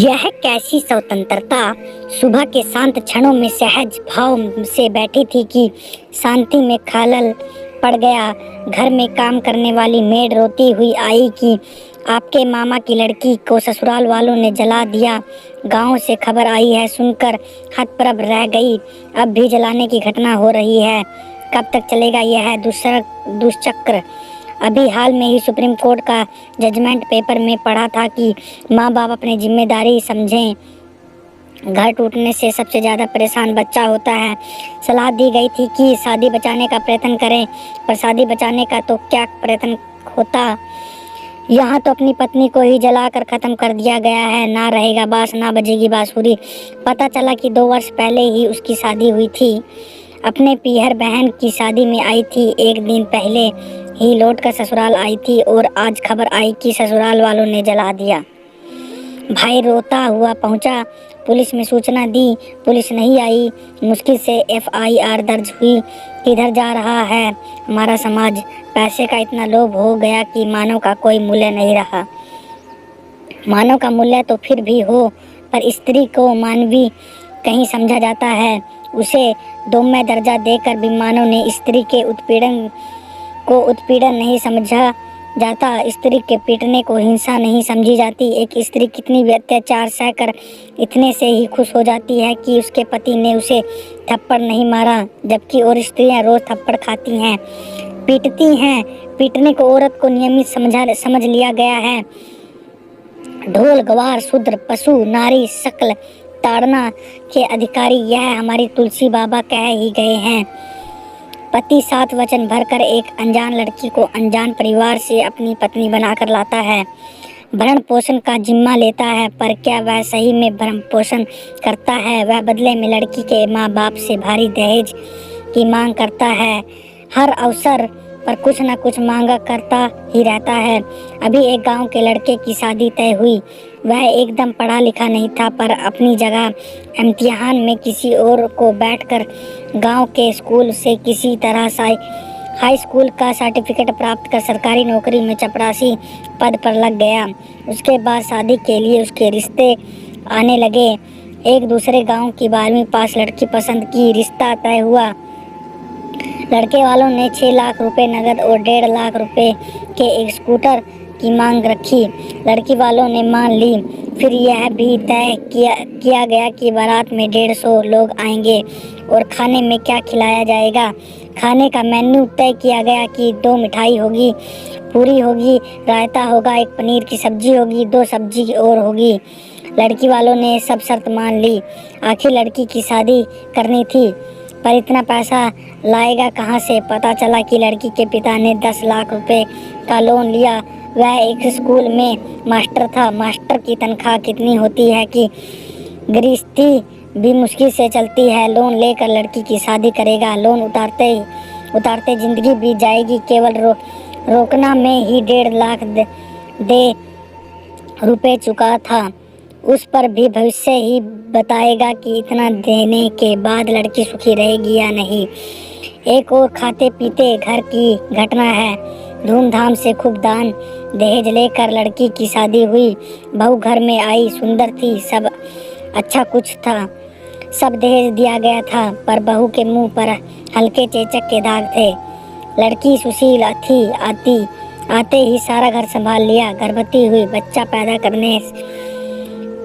यह कैसी स्वतंत्रता सुबह के शांत क्षणों में सहज भाव से बैठी थी कि शांति में खलल पड़ गया। घर में काम करने वाली मेड रोती हुई आई कि आपके मामा की लड़की को ससुराल वालों ने जला दिया। गांव से खबर आई है सुनकर हतप्रभ रह गई। अब भी जलाने की घटना हो रही है। कब तक चलेगा यह दुष्चक्र। अभी हाल में ही सुप्रीम कोर्ट का जजमेंट पेपर में पढ़ा था कि माँ बाप अपनी जिम्मेदारी समझें। घर टूटने से सबसे ज़्यादा परेशान बच्चा होता है। सलाह दी गई थी कि शादी बचाने का प्रयत्न करें, पर शादी बचाने का तो क्या प्रयत्न होता। यहाँ तो अपनी पत्नी को ही जलाकर ख़त्म कर दिया गया है। ना रहेगा बांस ना बजेगी बांसुरी। पता चला कि 2 वर्ष पहले ही उसकी शादी हुई थी। अपने पीहर बहन की शादी में आई थी। एक दिन पहले ही लौटकर ससुराल आई थी और आज खबर आई कि ससुराल वालों ने जला दिया। भाई रोता हुआ पहुंचा, पुलिस में सूचना दी, पुलिस नहीं आई। मुश्किल से FIR दर्ज हुई। किधर जा रहा है हमारा समाज। पैसे का इतना लोभ हो गया कि मानव का कोई मूल्य नहीं रहा। मानव का मूल्य तो फिर भी हो, पर स्त्री को मानवीय कहीं समझा जाता है। उसे दौम्य दर्जा देकर भी मानव ने स्त्री के उत्पीड़न नहीं समझा जाता। स्त्री के पीटने को हिंसा नहीं समझी जाती। एक स्त्री कितनी भी अत्याचार सहकर इतने से ही खुश हो जाती है कि उसके पति ने उसे थप्पड़ नहीं मारा, जबकि और स्त्रियां रोज थप्पड़ खाती हैं, पीटती हैं। पीटने को औरत को नियमित समझ लिया गया है। ढोल गवार शूद्र पशु नारी शकल ताड़ना के अधिकारी यह हमारी तुलसी बाबा कह ही गए हैं। पति 7 वचन भरकर एक अनजान लड़की को अनजान परिवार से अपनी पत्नी बनाकर लाता है, भरण पोषण का जिम्मा लेता है। पर क्या वह सही में भरण पोषण करता है? वह बदले में लड़की के माँ बाप से भारी दहेज की मांग करता है। हर अवसर पर कुछ न कुछ मांगा करता ही रहता है। अभी एक गांव के लड़के की शादी तय हुई। वह एकदम पढ़ा लिखा नहीं था, पर अपनी जगह इम्तिहान में किसी और को बैठकर गांव के स्कूल से किसी तरह हाई स्कूल का सर्टिफिकेट प्राप्त कर सरकारी नौकरी में चपरासी पद पर लग गया। उसके बाद शादी के लिए उसके रिश्ते आने लगे। एक दूसरे गांव की 12वीं पास लड़की पसंद की, रिश्ता तय हुआ। लड़के वालों ने 6 लाख रुपए नगद और 1.5 लाख रुपए के एक स्कूटर की मांग रखी। लड़की वालों ने मान ली। फिर यह भी तय किया गया कि बारात में 150 लोग आएंगे और खाने में क्या खिलाया जाएगा। खाने का मेन्यू तय किया गया कि 2 मिठाई होगी, पूरी होगी, रायता होगा, एक पनीर की सब्जी होगी, 2 सब्जी और होगी। लड़की वालों ने सब शर्त मान ली। आखिर लड़की की शादी करनी थी, पर इतना पैसा लाएगा कहाँ से। पता चला कि लड़की के पिता ने 10 लाख रुपए का लोन लिया। वह एक स्कूल में मास्टर था। मास्टर की तनख्वाह कितनी होती है कि गृहस्थी भी मुश्किल से चलती है। लोन लेकर लड़की की शादी करेगा। लोन उतारते जिंदगी बीत जाएगी। केवल रोकना में ही 1.5 लाख दे रुपए चुका था। उस पर भी भविष्य ही बताएगा कि इतना देने के बाद लड़की सुखी रहेगी या नहीं। एक और खाते पीते घर की घटना है। धूमधाम से खूब दान दहेज लेकर लड़की की शादी हुई। बहू घर में आई, सुंदर थी, सब अच्छा कुछ था, सब दहेज दिया गया था, पर बहू के मुंह पर हल्के चेचक के दाग थे। लड़की सुशील थी। आते ही सारा घर संभाल लिया। गर्भवती हुई, बच्चा पैदा करने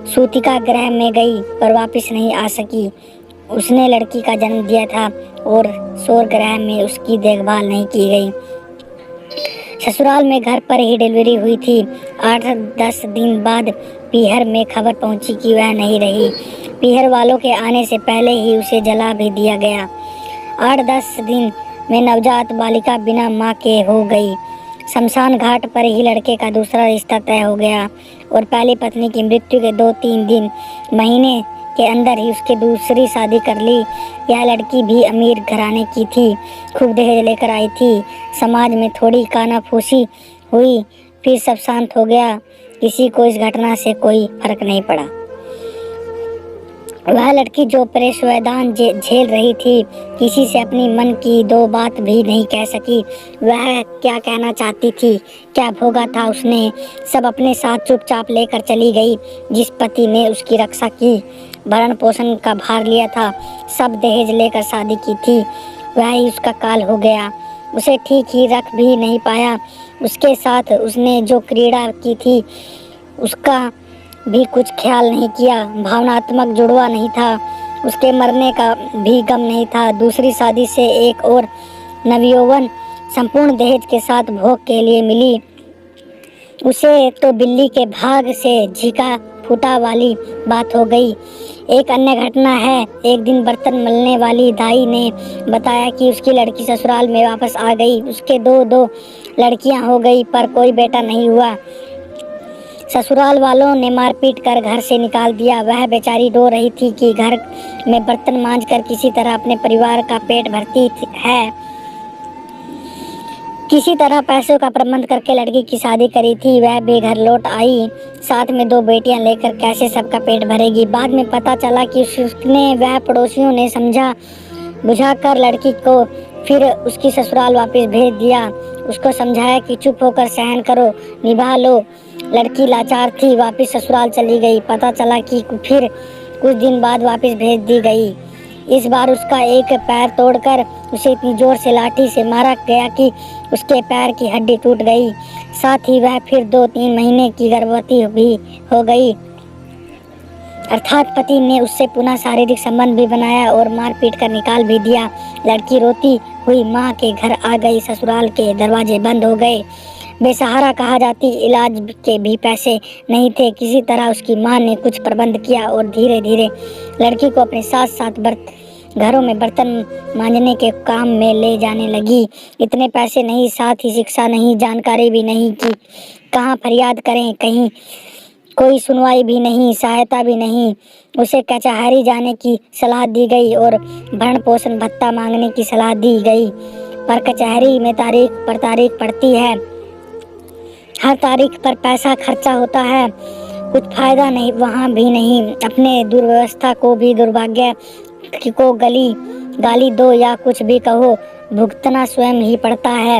सूतिका गृह में गई, पर वापस नहीं आ सकी। उसने लड़की का जन्म दिया था और शोर गृह में उसकी देखभाल नहीं की गई। ससुराल में घर पर ही डिलीवरी हुई थी। 8-10 दिन बाद पीहर में खबर पहुंची कि वह नहीं रही। पीहर वालों के आने से पहले ही उसे जला भी दिया गया। 8-10 दिन में नवजात बालिका बिना मां के हो गई। शमशान घाट पर ही लड़के का दूसरा रिश्ता तय हो गया और पहली पत्नी की मृत्यु के 2-3 महीने के अंदर ही उसके दूसरी शादी कर ली। यह लड़की भी अमीर घराने की थी, खूब दहेज लेकर आई थी। समाज में थोड़ी कानाफूसी हुई, फिर सब शांत हो गया। किसी को इस घटना से कोई फर्क नहीं पड़ा। वह लड़की जो प्रेस वेदान झेल रही थी, किसी से अपनी मन की दो बात भी नहीं कह सकी। वह क्या कहना चाहती थी, क्या भोगा था उसने, सब अपने साथ चुपचाप लेकर चली गई। जिस पति ने उसकी रक्षा की, भरण पोषण का भार लिया था, सब दहेज लेकर शादी की थी, वह ही उसका काल हो गया। उसे ठीक ही रख भी नहीं पाया। उसके साथ उसने जो क्रीड़ा की थी उसका भी कुछ ख्याल नहीं किया। भावनात्मक जुड़वा नहीं था, उसके मरने का भी गम नहीं था। दूसरी शादी से एक और नवयौवन संपूर्ण दहेज के साथ भोग के लिए मिली। उसे तो बिल्ली के भाग से झीका फूटा वाली बात हो गई। एक अन्य घटना है, एक दिन बर्तन मलने वाली दाई ने बताया कि उसकी लड़की ससुराल में वापस आ गई। उसके दो लड़कियां हो गई पर कोई बेटा नहीं हुआ। ससुराल वालों ने मारपीट कर घर से निकाल दिया। वह बेचारी रो रही थी कि घर में बर्तन मांजकर किसी तरह अपने परिवार का पेट भरती है। किसी तरह पैसों का प्रबंध करके लड़की की शादी करी थी। वह भी घर लौट आई, साथ में 2 बेटियां लेकर। कैसे सबका पेट भरेगी। बाद में पता चला कि उसने वह पड़ोसियों ने समझा बुझाकर लड़की को फिर उसकी ससुराल वापस भेज दिया। उसको समझाया कि चुप होकर सहन करो, निभा लो। लड़की लाचार थी, वापस ससुराल चली गई। पता चला कि फिर कुछ दिन बाद वापस भेज दी गई। इस बार उसका एक पैर तोड़कर उसे इतनी जोर से लाठी से मारा गया कि उसके पैर की हड्डी टूट गई। साथ ही वह फिर 2-3 महीने की गर्भवती भी हो गई। अर्थात पति ने उससे पुनः शारीरिक संबंध भी बनाया और मारपीट कर निकाल भी दिया। लड़की रोती हुई माँ के घर आ गई। ससुराल के दरवाजे बंद हो गए। बेसहारा कहा जाती, इलाज के भी पैसे नहीं थे। किसी तरह उसकी माँ ने कुछ प्रबंध किया और धीरे धीरे लड़की को अपने साथ साथ घरों में बर्तन मांजने के काम में ले जाने लगी। इतने पैसे नहीं, साथ ही शिक्षा नहीं, जानकारी भी नहीं कि कहाँ फरियाद करें। कहीं कोई सुनवाई भी नहीं, सहायता भी नहीं। उसे कचहरी जाने की सलाह दी गई और भरण पोषण भत्ता मांगने की सलाह दी गई, पर कचहरी में तारीख पर तारीख पड़ती है। हर तारीख पर पैसा खर्चा होता है, कुछ फायदा नहीं, वहाँ भी नहीं। अपने दुर्व्यवस्था को भी, दुर्भाग्य को गाली दो या कुछ भी कहो, भुगतना स्वयं ही पड़ता है।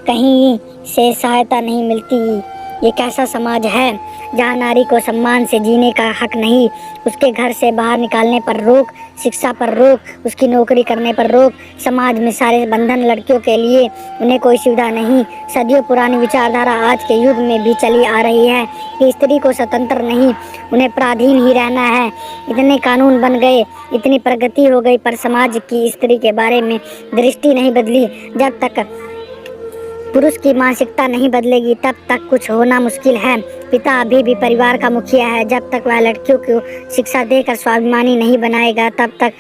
कहीं से सहायता नहीं मिलती। ये कैसा समाज है जहाँ नारी को सम्मान से जीने का हक नहीं। उसके घर से बाहर निकालने पर रोक, शिक्षा पर रोक, उसकी नौकरी करने पर रोक। समाज में सारे बंधन लड़कियों के लिए, उन्हें कोई सुविधा नहीं। सदियों पुरानी विचारधारा आज के युग में भी चली आ रही है कि स्त्री को स्वतंत्र नहीं, उन्हें पराधीन ही रहना है। इतने कानून बन गए, इतनी प्रगति हो गई, पर समाज की स्त्री के बारे में दृष्टि नहीं बदली। जब तक पुरुष की मानसिकता नहीं बदलेगी तब तक कुछ होना मुश्किल है। पिता अभी भी परिवार का मुखिया है। जब तक वह लड़कियों को शिक्षा देकर स्वाभिमानी नहीं बनाएगा तब तक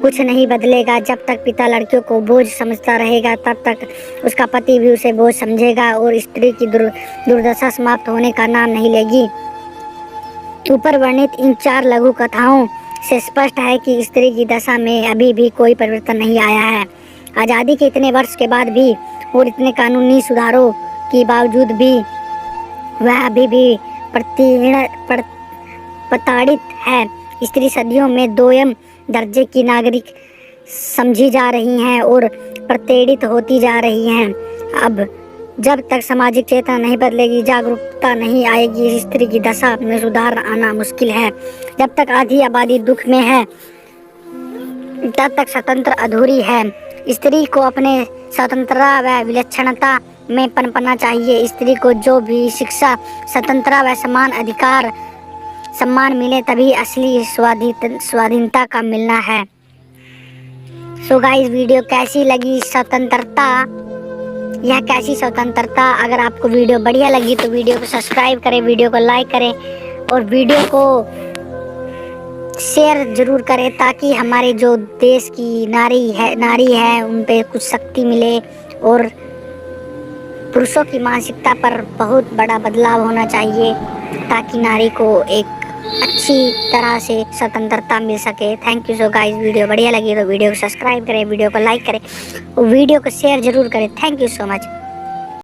कुछ नहीं बदलेगा। जब तक पिता लड़कियों को बोझ समझता रहेगा तब तक उसका पति भी उसे बोझ समझेगा और स्त्री की दुर्दशा समाप्त होने का नाम नहीं लेगी। ऊपर वर्णित इन 4 लघु कथाओं से स्पष्ट है कि स्त्री की दशा में अभी भी कोई परिवर्तन नहीं आया है। आज़ादी के इतने वर्ष के बाद भी और इतने कानूनी सुधारों के बावजूद भी वह अभी भी प्रताड़ित है। स्त्री सदियों में 2म दर्जे की नागरिक समझी जा रही हैं और प्रताड़ित होती जा रही हैं। अब जब तक सामाजिक चेतना नहीं बदलेगी, जागरूकता नहीं आएगी, स्त्री की दशा में सुधार आना मुश्किल है। जब तक आधी आबादी दुख में है तब तक स्वतंत्र अधूरी है। स्त्री को अपने स्वतंत्रता व विलक्षणता में पनपना चाहिए। स्त्री को जो भी शिक्षा, स्वतंत्रता व समान अधिकार, सम्मान मिले तभी असली स्वाधीनता का मिलना है। सो गाइस, वीडियो कैसी लगी? स्वतंत्रता, यह कैसी स्वतंत्रता? अगर आपको वीडियो बढ़िया लगी तो वीडियो को सब्सक्राइब करें, वीडियो को लाइक करें और वीडियो को शेयर जरूर करें ताकि हमारे जो देश की नारी है उन पे कुछ शक्ति मिले और पुरुषों की मानसिकता पर बहुत बड़ा बदलाव होना चाहिए ताकि नारी को एक अच्छी तरह से स्वतंत्रता मिल सके। Thank you so guys. Video बढ़िया लगी तो वीडियो को सब्सक्राइब करें, वीडियो को लाइक करें और वीडियो को शेयर जरूर करें। Thank you so much.